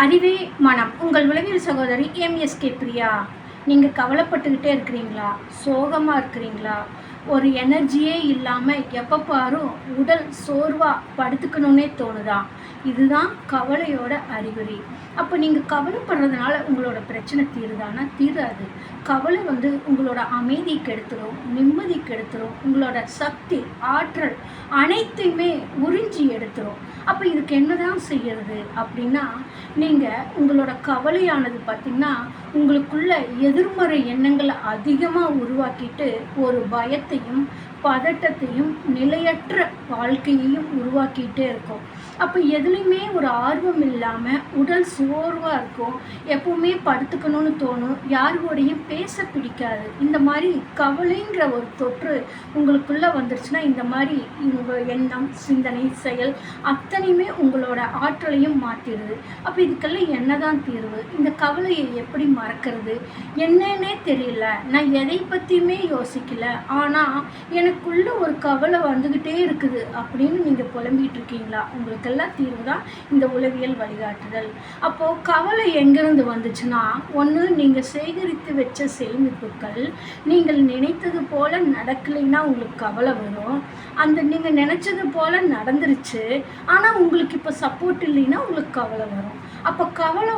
அறிவே மனம். உங்கள் உளவியல் சகோதரி எம்எஸ்கே பிரியா. நீங்கள் கவலைப்பட்டுக்கிட்டே இருக்கிறீங்களா? சோகமாக இருக்கிறீங்களா? ஒரு எனர்ஜியே இல்லாமல் எப்போ பாரும் உடல் சோர்வாக படுத்துக்கணுன்னே தோணுதா? இதுதான் கவலையோட அறிகுறி. அப்போ நீங்கள் கவலைப்படுறதுனால உங்களோட பிரச்சனை தீருதானா? தீராது. கவலை உங்களோட அமைதி கெடுத்துரும், நிம்மதி கெடுத்துரும், உங்களோட சக்தி, ஆற்றல் அனைத்தையுமே உறிஞ்சி எடுத்துரும். அப்போ இதுக்கு என்னதான் செய்யறது அப்படின்னா, நீங்கள் உங்களோட கவலையானது பார்த்திங்கன்னா உங்களுக்குள்ள எதிர்மறை எண்ணங்களை அதிகமாக உருவாக்கிட்டு ஒரு பயத்தையும் பதட்டத்தையும் நிலையற்ற வாழ்க்கையையும் உருவாக்கிட்டே இருக்கும். அப்போ எதுலேயுமே ஒரு ஆர்வம் இல்லாமல் உடல் சோர்வாக இருக்கும். எப்பவுமே படுத்துக்கணும்னு தோணும். யாரோடையும் பேச பிடிக்காது. இந்த மாதிரி கவலைங்கிற ஒரு தொற்று உங்களுக்குள்ளே வந்துருச்சுன்னா இந்த மாதிரி உங்கள் எண்ணம், சிந்தனை, செயல் அத்தனையுமே உங்களோட ஆற்றலையும் மாற்றிடுது. அப்போ இதுக்கெல்லாம் என்னதான் தீர்வு? இந்த கவலையை எப்படி மறக்கிறது? என்னன்னே தெரியல, நான் எதை பற்றியுமே யோசிக்கல, ஆனால் எனக்குள்ள ஒரு கவலை வந்துக்கிட்டே இருக்குது அப்படின்னு நீங்கள் புலம்பிகிட்டு இருக்கீங்களா? உங்களுக்கெல்லாம் தீர்வு தான் இந்த உளவியல் வழிகாட்டுதல். அப்போது கவலை எங்கேருந்து வந்துச்சுன்னா, ஒன்று நீங்கள் சேகரித்து வச்ச சேமிப்புகள் நீங்கள் நினைத்தது போல் நடக்கலைன்னா உங்களுக்கு கவலை வரும். அந்த நீங்கள் நினச்சது போல் நடந்துருச்சு, ஆனால் உங்களுக்கு இப்போ சப்போர்ட் இல்லைன்னா உங்களுக்கு கவலை வரும். அப்போ கவலை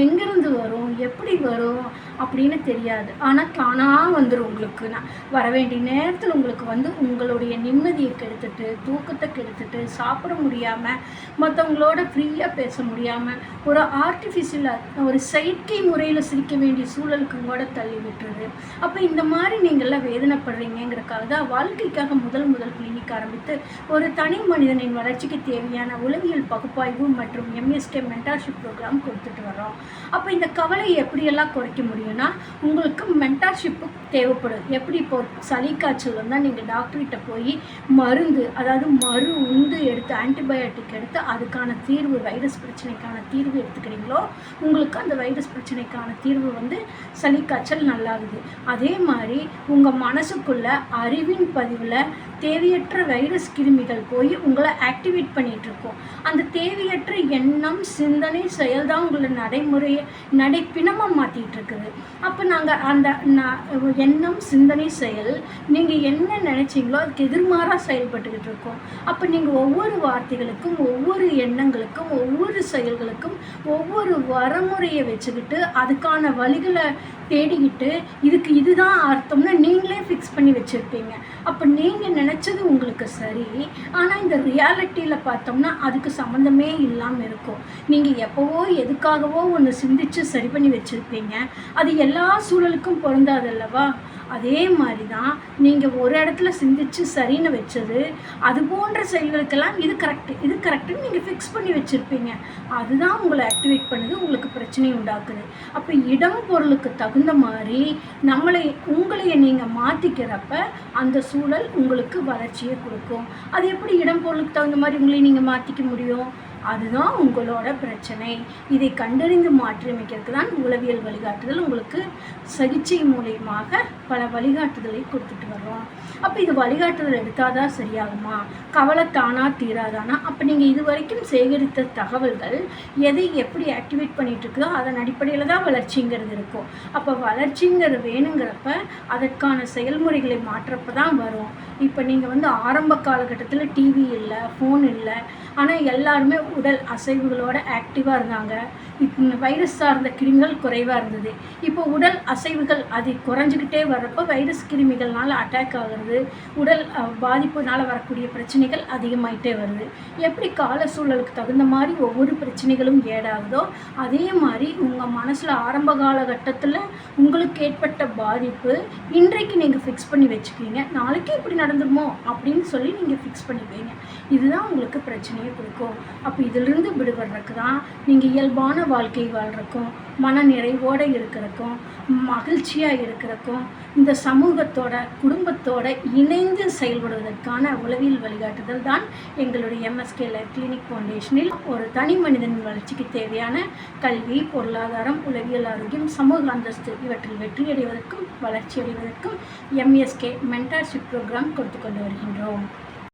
எங்கேருந்து வரும், எப்படி வரும் அப்படின்னு தெரியாது. ஆனால் தானாக வந்துடும். உங்களுக்கு நான் வர வேண்டிய நேரத்தில் உங்களுக்கு உங்களுடைய நிம்மதியை கெடுத்துட்டு, தூக்கத்தை கெடுத்துட்டு, சாப்பிட முடியாமல், மற்றவங்களோட ஃப்ரீயாக பேச முடியாமல், ஒரு ஆர்டிஃபிஷியலாக ஒரு செயற்கை முறையில் சிரிக்க வேண்டிய சூழலுக்கு கூட தள்ளி விட்டுருது. அப்போ இந்த மாதிரி நீங்கள்லாம் வேதனைப்படுறீங்கிறக்காக தான் வாழ்க்கைக்காக முதல் கிளினிக் ஆரம்பித்து ஒரு தனி மனிதனின் வளர்ச்சிக்கு தேவையான உளவியல் பகுப்பாய்வு மற்றும் எம்எஸ்கே மென்டார்ஷிப் ப்ரோக்ராம் கொடுத்துட்டு வரோம். அப்போ இந்த கவலையை எப்படியெல்லாம் குறைக்க முடியும்னா, உங்களுக்கு மென்டார்ஷிப்பு தேவைப்படும். எப்படி இப்போ சளி காய்ச்சல் வந்தால் நீங்கள் டாக்டர்கிட்ட போய் மருந்து, அதாவது உண்டு எடுத்து ஆன்டிபயோட்டிக் எடுத்து அதுக்கான தீர்வு, வைரஸ் பிரச்சனைக்கான தீர்வு எடுத்துக்கிறீங்களோ, உங்களுக்கு அந்த வைரஸ் பிரச்சனைக்கான தீர்வு சளி காய்ச்சல் நல்லாகுது. அதே மாதிரி உங்கள் மனசுக்குள்ள அறிவின் பதிவில் தேவையற்ற வைரஸ் கிருமிகள் போய் உங்களை ஆக்டிவேட் பண்ணிகிட்ருக்கோம். அந்த தேவையற்ற எண்ணம், சிந்தனை, செயல் தான் உங்களை நடைப்பிணமாக மாற்றிட்டு இருக்குது. அப்போ நாங்கள் அந்த எண்ணம், சிந்தனை, செயல் நீங்கள் என்ன நினச்சிங்களோ அதுக்கு எதிர்மாறாக செயல்பட்டுக்கிட்டு இருக்கோம். அப்போ நீங்கள் ஒவ்வொரு வார்த்தைகளுக்கும், ஒவ்வொரு எண்ணங்களுக்கும், ஒவ்வொரு செயல்களுக்கும் ஒவ்வொரு வரமுறையை வச்சுக்கிட்டு அதுக்கான வழிகளை தேடிக்கிட்டு இதுதான் அர்த்தம்னு நீங்களே ஃபிக்ஸ் பண்ணி வச்சுருப்பீங்க. அப்போ நீங்கள் நினச்சது உங்களுக்கு சரி, ஆனால் இந்த ரியாலிட்டியில் பார்த்தோம்னா அதுக்கு சம்மந்தமே இல்லாமல் இருக்கும். நீங்கள் எப்போவோ எதுக்காகவோ ஒன்று சிந்திச்சு சரி பண்ணி வச்சுருப்பீங்க. அது எல்லா சூழலுக்கும் பொருந்தாதல்லவா? அதே மாதிரி தான் நீங்கள் ஒரு இடத்துல சிந்திச்சு சரின்னு வச்சது, அது போன்ற செயல்களுக்கெல்லாம் இது கரெக்டுன்னு நீங்கள் ஃபிக்ஸ் பண்ணி வச்சுருப்பீங்க. அதுதான் உங்களை ஆக்டிவேட் பண்ணுது, உங்களுக்கு பிரச்சனையை உண்டாக்குது. அப்போ இடம் பொருளுக்கு தகுந்த மாதிரி உங்களைய நீங்கள் மாற்றிக்கிறப்ப அந்த சூழல் உங்களுக்கு வளர்ச்சியை கொடுக்கும். அது எப்படி இடம் பொருளுக்கு தகுந்த மாதிரி உங்களை நீங்கள் மாற்றிக்க முடியும்? அதுதான் உங்களோட பிரச்சனை. இதை கண்டறிந்து மாற்றியமைக்கிறதுக்கு தான் உளவியல் வழிகாட்டுதல் உங்களுக்கு சிகிச்சை மூலியமாக பல வழிகாட்டுதலை கொடுத்துட்டு வர்றோம். அப்போ இது வழிகாட்டுதல் எடுத்தால் தான் சரியாகுமா? கவலை தானா தீராதானா? அப்போ நீங்கள் இது வரைக்கும் சேகரித்த தகவல்கள் எதை எப்படி ஆக்டிவேட் பண்ணிகிட்டு இருக்குதோ அதன் அடிப்படையில் தான் வளர்ச்சிங்கிறது இருக்கும். அப்போ வளர்ச்சிங்கிறது வேணுங்கிறப்ப அதற்கான செயல்முறைகளை மாற்றப்போ தான் வரும். இப்போ நீங்கள் ஆரம்ப காலகட்டத்தில் டிவி இல்லை, ஃபோன் இல்லை, ஆனால் எல்லாருமே உடல் அசைவுகளோட ஆக்டிவாக இருந்தாங்க. இப்போ வைரஸ் சார்ந்த கிருமிகள் குறைவாக இருந்தது. இப்போ உடல் அசைவுகள் அது குறைஞ்சிக்கிட்டே வர்றப்போ வைரஸ் கிருமிகள்னால அட்டாக் ஆகிறது, உடல் பாதிப்புனால் வரக்கூடிய பிரச்சனைகள் அதிகமாகிட்டே வருது. எப்படி கால சூழலுக்கு தகுந்த மாதிரி ஒவ்வொரு பிரச்சனைகளும் ஏடாகுதோ அதே மாதிரி உங்கள் மனசில் ஆரம்ப காலகட்டத்தில் உங்களுக்கு ஏற்பட்ட பாதிப்பு இன்றைக்கு நீங்கள் ஃபிக்ஸ் பண்ணி வச்சுக்கீங்க. நாளைக்கு எப்படி நடந்துருமோ அப்படின்னு சொல்லி நீங்கள் ஃபிக்ஸ் பண்ணிப்பீங்க. இதுதான் உங்களுக்கு பிரச்சனையை கொடுக்கும். அப்போ இதிலிருந்து விடுபடுறதுக்கு தான் நீங்கள் இயல்பான வாழ்க்கை வாழ்கிறக்கும், மன நிறைவோடு இருக்கிறக்கும், மகிழ்ச்சியாக இருக்கிறக்கும், இந்த சமூகத்தோட, குடும்பத்தோட இணைந்து செயல்படுவதற்கான உளவியல் வழிகாட்டுதல் தான் எங்களுடைய எம்எஸ்கே லைஃப் கிளினிக் ஃபவுண்டேஷனில் ஒரு தனி மனிதனின் வளர்ச்சிக்கு தேவையான கல்வி, பொருளாதாரம், உளவியல் ஆரோக்கியம், சமூக அந்தஸ்து இவற்றில் வெற்றியடைவதற்கும் வளர்ச்சி அடைவதற்கும் எம்எஸ்கே மென்டார்ஷிப் ப்ரோக்ராம் கொடுத்து கொண்டு வருகின்றோம்.